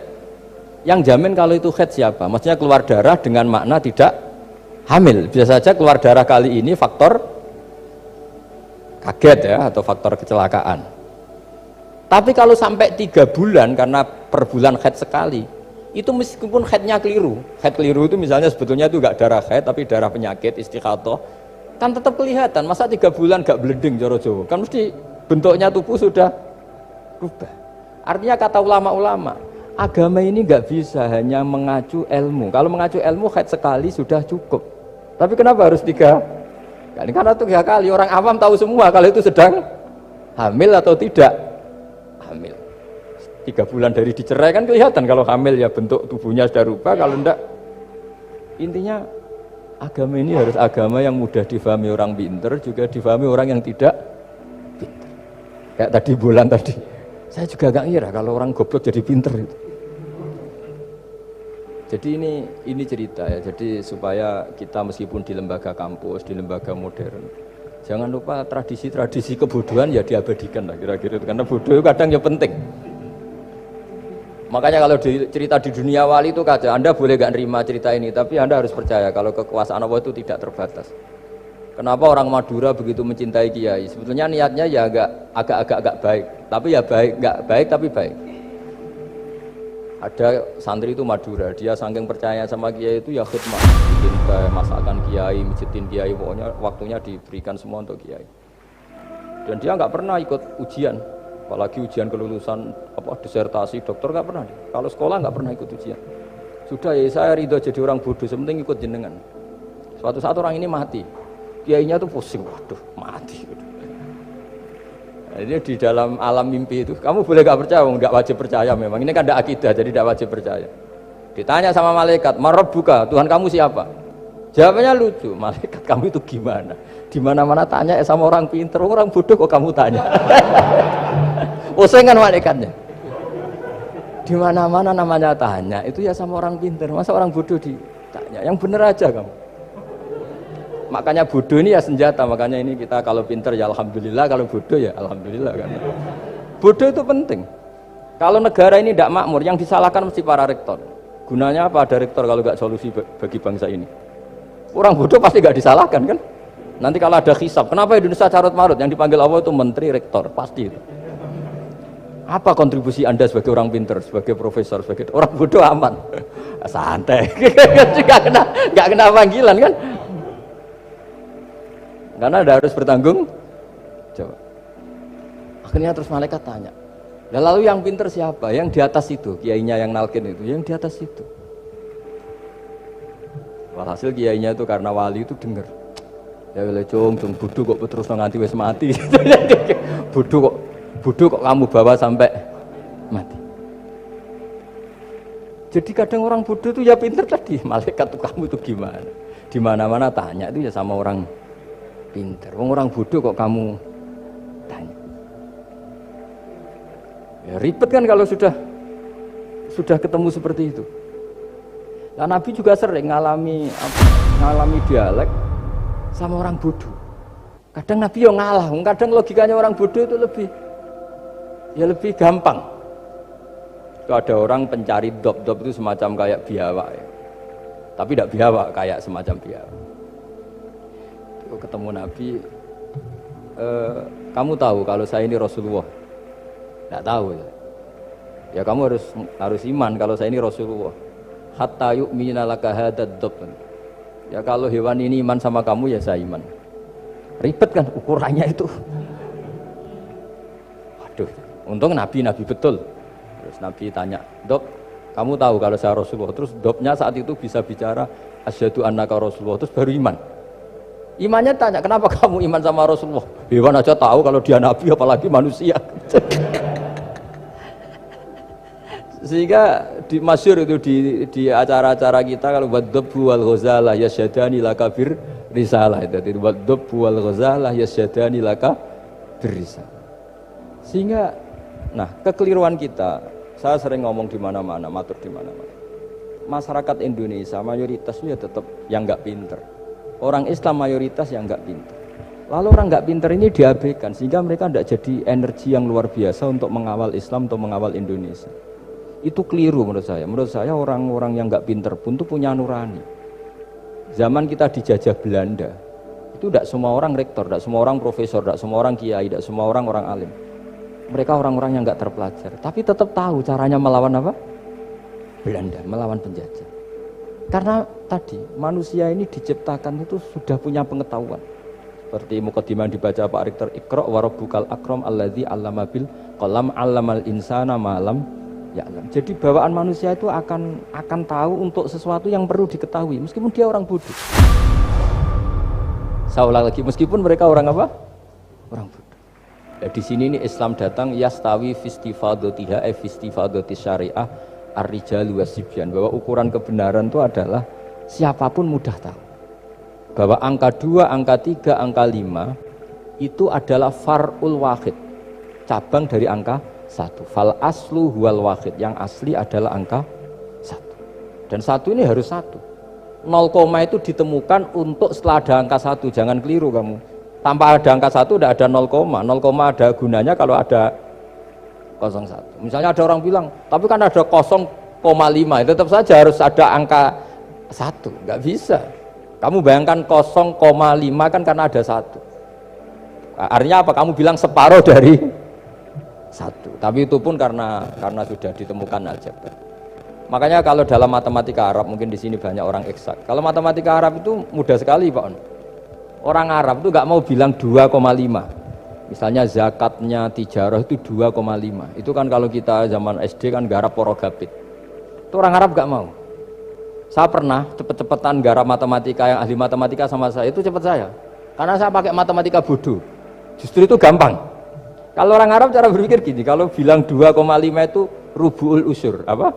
yang jamin kalau itu haid siapa? Maksudnya keluar darah dengan makna tidak hamil, bisa saja keluar darah kali ini faktor kaget ya, atau faktor kecelakaan. Tapi kalau sampai 3 bulan karena per bulan haid sekali, itu meskipun haidnya keliru, haid keliru itu misalnya sebetulnya itu enggak darah haid tapi darah penyakit istighathah, Kan tetap kelihatan, masa 3 bulan gak blending cara Jawa? Kan mesti bentuknya tubuh sudah berubah. Artinya kata ulama-ulama, agama ini gak bisa hanya mengacu ilmu. Kalau mengacu ilmu haid sekali sudah cukup. Tapi kenapa harus 3 kali? Karena 3 kali orang awam tahu semua kalau itu sedang hamil atau tidak hamil. 3 bulan dari dicerai kan kelihatan kalau hamil ya bentuk tubuhnya sudah rubah, kalau enggak. Intinya agama ini harus agama yang mudah difahami orang pinter, juga difahami orang yang tidak pinter. Kayak tadi bulan tadi, saya juga gak ngira kalau orang goblok jadi pinter itu. Jadi ini cerita ya, jadi supaya kita meskipun di lembaga kampus, di lembaga modern, jangan lupa tradisi-tradisi kebodohan ya diabadikan lah kira-kira, karena bodoh kadang ya penting. Makanya kalau cerita di dunia wali itu kaca, Anda boleh gak nerima cerita ini, tapi Anda harus percaya kalau kekuasaan Allah itu tidak terbatas. Kenapa orang Madura begitu mencintai kiai? Sebetulnya niatnya ya agak baik, tapi ya nggak baik tapi baik. Ada santri itu Madura, dia saking percaya sama kiai itu ya khidmah, bikin masakan kiai, mijitin kiai, pokoknya waktunya diberikan semua untuk kiai. Dan dia nggak pernah ikut ujian. Apalagi ujian kelulusan disertasi dokter nggak pernah. Kalau sekolah nggak pernah ikut ujian. Sudah ya saya ridho jadi orang bodoh, sementing ikut jenengan. Suatu saat orang ini mati, kiainya tuh pusing, waduh mati. Nah, ini di dalam alam mimpi itu, kamu boleh nggak percaya, nggak wajib percaya memang. Ini kan ada akidah, jadi tidak wajib percaya. Ditanya sama malaikat, Marabbuka, Tuhan kamu siapa? Jawabannya lucu, malaikat kamu itu gimana? Di mana-mana tanya sama orang pinter, orang bodoh kok kamu tanya? Pusing kan malaikatnya. Di mana-mana namanya tanya, itu ya sama orang pinter. Masa orang bodoh ditanya? Yang bener aja kamu. Makanya bodoh ini ya senjata. Makanya ini kita kalau pinter ya alhamdulillah, kalau bodoh ya alhamdulillah kan. Bodoh itu penting. Kalau negara ini tidak makmur, yang disalahkan mesti para rektor. Gunanya apa ada rektor kalau nggak solusi bagi bangsa ini? Orang bodoh pasti nggak disalahkan kan? Nanti kalau ada hisab, kenapa Indonesia carut marut? Yang dipanggil Allah itu menteri, rektor, pasti itu. Apa kontribusi Anda sebagai orang pinter, sebagai profesor, sebagai orang bodoh aman? Santai, nggak kena panggilan kan? Karena Anda harus bertanggung jawab. Akhirnya terus malaikat tanya, lalu yang pinter siapa? Yang di atas itu, kiainya yang nalkin itu, yang di atas itu. Walhasil kiainya itu karena wali itu dengar. Ya wile cung bodoh kok terus nganti wis mati. bodoh kok kamu bawa sampai mati. Jadi kadang orang bodoh itu ya pinter tadi, malaikat tuh kamu itu gimana? Di mana-mana tanya itu ya sama orang pinter. Orang bodoh kok kamu tanya? Ya ribet kan kalau sudah ketemu seperti itu. Nah, Nabi juga sering ngalami dialek sama orang bodoh. Kadang Nabi yang ngalah, kadang logikanya orang bodoh itu lebih gampang. Itu ada orang pencari dop itu semacam kayak biawak ya. Tapi tidak biawak, kayak semacam biawak. Itu ketemu Nabi, kamu tahu kalau saya ini Rasulullah? Tidak tahu ya. Ya kamu harus iman kalau saya ini Rasulullah. Hatta yu'mina laka hadad dop. Ya kalau hewan ini iman sama kamu ya saya iman. Ribet kan ukurannya itu. Waduh, untung Nabi betul. Terus Nabi tanya, Dop, kamu tahu kalau saya Rasulullah? Terus Dopnya saat itu bisa bicara asyhadu annaka Rasulullah, terus baru iman. Imannya tanya, kenapa kamu iman sama Rasulullah? Hewan aja tahu kalau dia Nabi, apalagi manusia. Sehingga di masyhur itu di acara-acara kita kalau wadhabbu wal ghazalah yasyadani laka bir risalah itu wadhabbu wal ghazalah yasyadani laka bir risalah. Sehingga nah kekeliruan kita, saya sering ngomong di mana-mana, matur di mana-mana. Masyarakat Indonesia mayoritasnya tetap yang enggak pinter. Orang Islam mayoritas yang enggak pinter. Lalu orang enggak pinter ini diabaikan sehingga mereka enggak jadi energi yang luar biasa untuk mengawal Islam atau mengawal Indonesia. Itu keliru menurut saya. Menurut saya orang-orang yang nggak pinter pun tuh punya nurani. Zaman kita dijajah Belanda, itu tidak semua orang rektor, tidak semua orang profesor, tidak semua orang kiai, tidak semua orang alim. Mereka orang-orang yang nggak terpelajar, tapi tetap tahu caranya melawan apa? Belanda, melawan penjajah. Karena tadi manusia ini diciptakan itu sudah punya pengetahuan. Seperti mukadimah dibaca Pak Rektor, Iqra wa rabbukal akram alladzi 'allama bil qalam 'allamal insana ma lam ya'lam. Jadi bawaan manusia itu akan tahu untuk sesuatu yang perlu diketahui meskipun dia orang bodoh. Saya ulang lagi, meskipun mereka orang apa? Orang bodoh. Ya, di sini ini Islam datang yastawi fistifadatiha fistifadati syariah ar-rijal wasibyan, bahwa ukuran kebenaran itu adalah siapapun mudah tahu. Bahwa angka 2, angka 3, angka 5 itu adalah far'ul wahid, cabang dari angka 1. Fal aslu huwal wahid, yang asli adalah angka 1. Dan 1 ini harus 1. 0, itu ditemukan untuk setelah ada angka 1, jangan keliru kamu. Tanpa ada angka 1 tidak ada 0, 0 ada gunanya kalau ada 01. Misalnya ada orang bilang, tapi kan ada 0,5, tetap saja harus ada angka 1, nggak bisa. Kamu bayangkan 0,5 kan karena ada 1. Artinya apa? Kamu bilang separuh dari 1. Tapi itu pun karena sudah ditemukan aljabar. Makanya kalau dalam matematika Arab, mungkin di sini banyak orang eksak. Kalau matematika Arab itu mudah sekali, Pak. Orang Arab itu nggak mau bilang 2,5. Misalnya zakatnya tijarah itu 2,5. Itu kan kalau kita zaman SD kan garap porogabit. Itu orang Arab nggak mau. Saya pernah cepet-cepetan garap matematika, yang ahli matematika sama saya itu cepet saya. Karena saya pakai matematika bodoh. Justru itu gampang. Kalau orang Arab cara berpikir gini, kalau bilang 2,5 itu rubu'ul usur. Apa?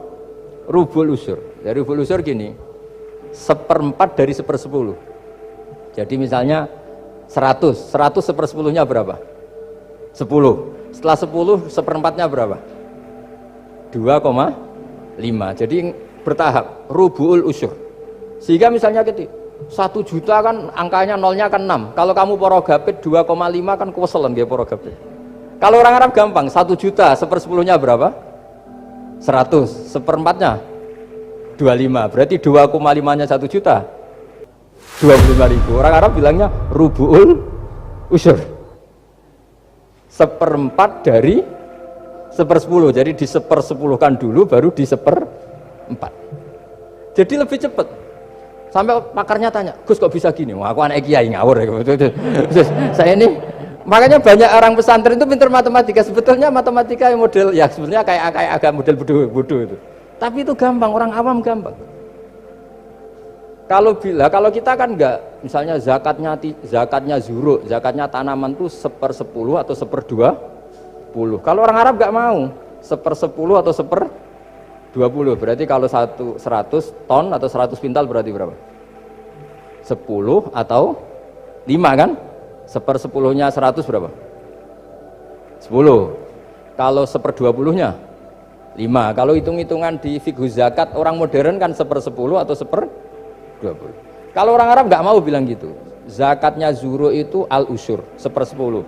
Rubu'ul usur. Dari rubu'ul usur gini, 1/4 dari 1/10. Jadi misalnya 100 1/10-nya berapa? 10. Setelah 10 1/4-nya berapa? 2,5. Jadi bertahap, rubu'ul usur. Sehingga misalnya gitu, 1 juta kan angkanya nolnya kan 6. Kalau kamu porogabit 2,5 kan kuweselan dia porogabit. Kalau orang Arab gampang, 1 juta 1/10-nya berapa? 100. 1/4-nya 25. Berarti 2,5-nya 1 juta 25.000. Orang Arab bilangnya rubu'ul usur. 1/4 dari 1/10. Jadi di 1/10-kan dulu baru di 1/4. Jadi lebih cepat. Sampai pakarnya tanya, Gus kok bisa gini? Wah, aku anak kiai ngawur ya. Saya ini, makanya banyak orang pesantren itu pintar matematika. Sebetulnya matematika yang model, ya sebenarnya kayak agak model bodoh itu. Tapi itu gampang, orang awam gampang. Kalau kita kan enggak, misalnya zakatnya zuruk, zakatnya tanaman itu 1/10 atau 1/20. Kalau orang Arab enggak mau 1/10 atau 1/20. Berarti kalau 100 ton atau 100 pintal berarti berapa? 10 atau 5 kan? 1/10-nya 100 berapa? 10. Kalau 1/20-nya 5. Kalau hitung-hitungan di fikih zakat orang modern kan 1/10 atau 1/20. Kalau orang Arab nggak mau bilang gitu. Zakatnya zuru itu al-usur 1/10.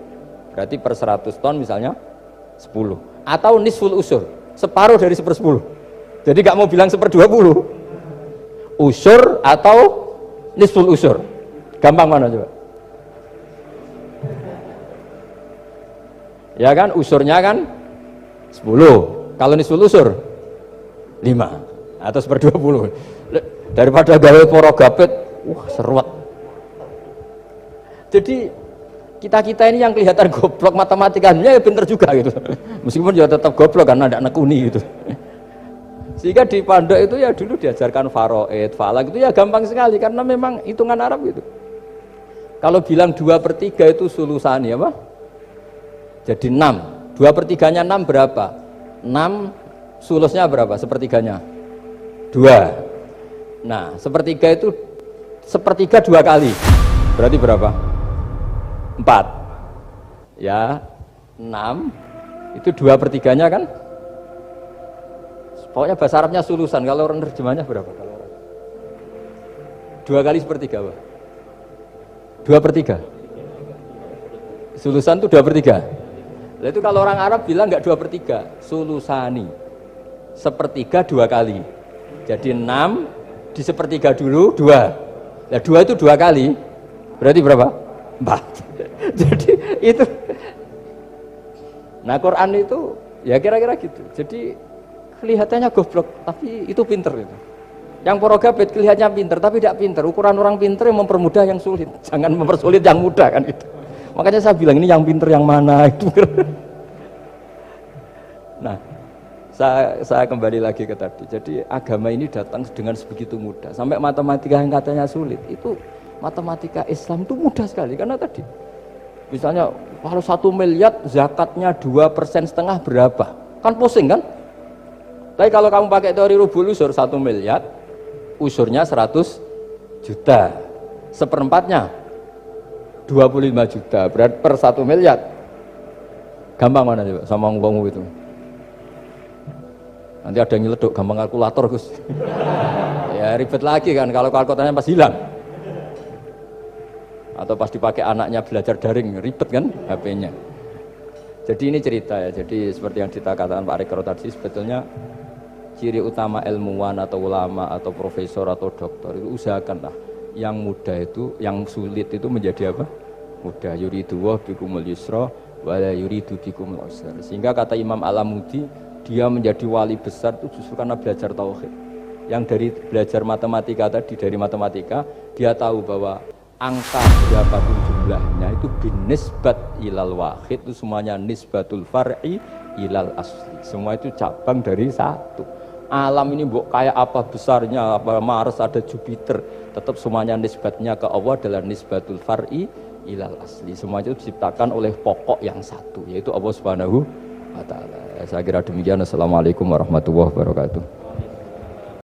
Berarti per 100 ton misalnya 10. Atau nisful usur, separuh dari 1/10. Jadi nggak mau bilang 1/20. Usur atau nisful usur. Gampang mana coba? Ya kan, usurnya kan 10. Kalau nisful usur 5 atau 1/20. Daripada gawe porogabit, wah seruat. Jadi kita ini yang kelihatan goblok matematikanya ya pinter juga gitu. Meskipun ya tetap goblok karena tidak nekuni gitu. Sehingga di pondok itu ya dulu diajarkan faraid, falak itu ya gampang sekali karena memang hitungan Arab gitu. Kalau bilang 2/3 itu sulusani apa? Jadi 6. 2/3-nya 6 berapa? 6 sulusnya berapa? Sepertiganya 2. Nah, sepertiga itu sepertiga 2 kali. Berarti berapa? 4. Ya, 6 itu 2/3-nya kan? Pokoknya bahasa Arabnya sulusan. Kalau orang terjemahnya berapa? Kalau orang 2 kali sepertiga apa? 2/3. Sulusan itu 2/3. Nah, itu kalau orang Arab bilang enggak 2/3, sulusani. Sepertiga 2 kali. Jadi 6 di sepertiga dulu 2. Ya 2 itu 2 kali. Berarti berapa? 4. Jadi itu. Nah, Quran itu ya kira-kira gitu. Jadi kelihatannya goblok, tapi itu pinter itu. Yang porogabit kelihatannya pinter tapi tidak pinter. Ukuran orang pinter yang mempermudah yang sulit, jangan mempersulit yang mudah kan itu. Makanya saya bilang ini yang pinter yang mana itu. Nah, saya kembali lagi ke tadi. Jadi agama ini datang dengan sebegitu mudah. Sampai matematika yang katanya sulit, itu matematika Islam itu mudah sekali karena tadi. Misalnya kalau 1 miliar zakatnya 2,5% berapa? Kan pusing kan? Tapi kalau kamu pakai teori rubul usur 1 miliar, usurnya 100 juta. Seperempatnya 25 juta. Berarti per 1 miliar. Gampang mana coba sama ngomong itu? Nanti ada yang nyeleduk gampang kalkulator Gus. Ya ribet lagi kan kalau kalkulatornya pas hilang. Atau pas dipakai anaknya belajar daring, ribet kan HP-nya. Jadi ini cerita ya, jadi seperti yang dikatakan Pak Rekro tadi, sebetulnya ciri utama ilmuwan atau ulama atau profesor atau dokter itu usahakanlah yang mudah itu, yang sulit itu menjadi apa? Mudah. Yuridu wa bikumul yusra wa la yuridu bikumul usra. Sehingga kata Imam Alamudi, dia menjadi wali besar itu justru karena belajar tauhid. Yang dari belajar matematika tadi, dari matematika dia tahu bahwa angka berapapun jumlahnya itu binisbat ilal wahid, itu semuanya nisbatul far'i ilal asli, semua itu cabang dari satu. Alam ini kayak apa besarnya, apa Mars, ada Jupiter, tetap semuanya nisbatnya ke Allah adalah nisbatul far'i ilal asli, semua itu diciptakan oleh pokok yang satu, yaitu Allah Subhanahu wa ta'ala. Saya kira demikian. Assalamualaikum warahmatullahi wabarakatuh.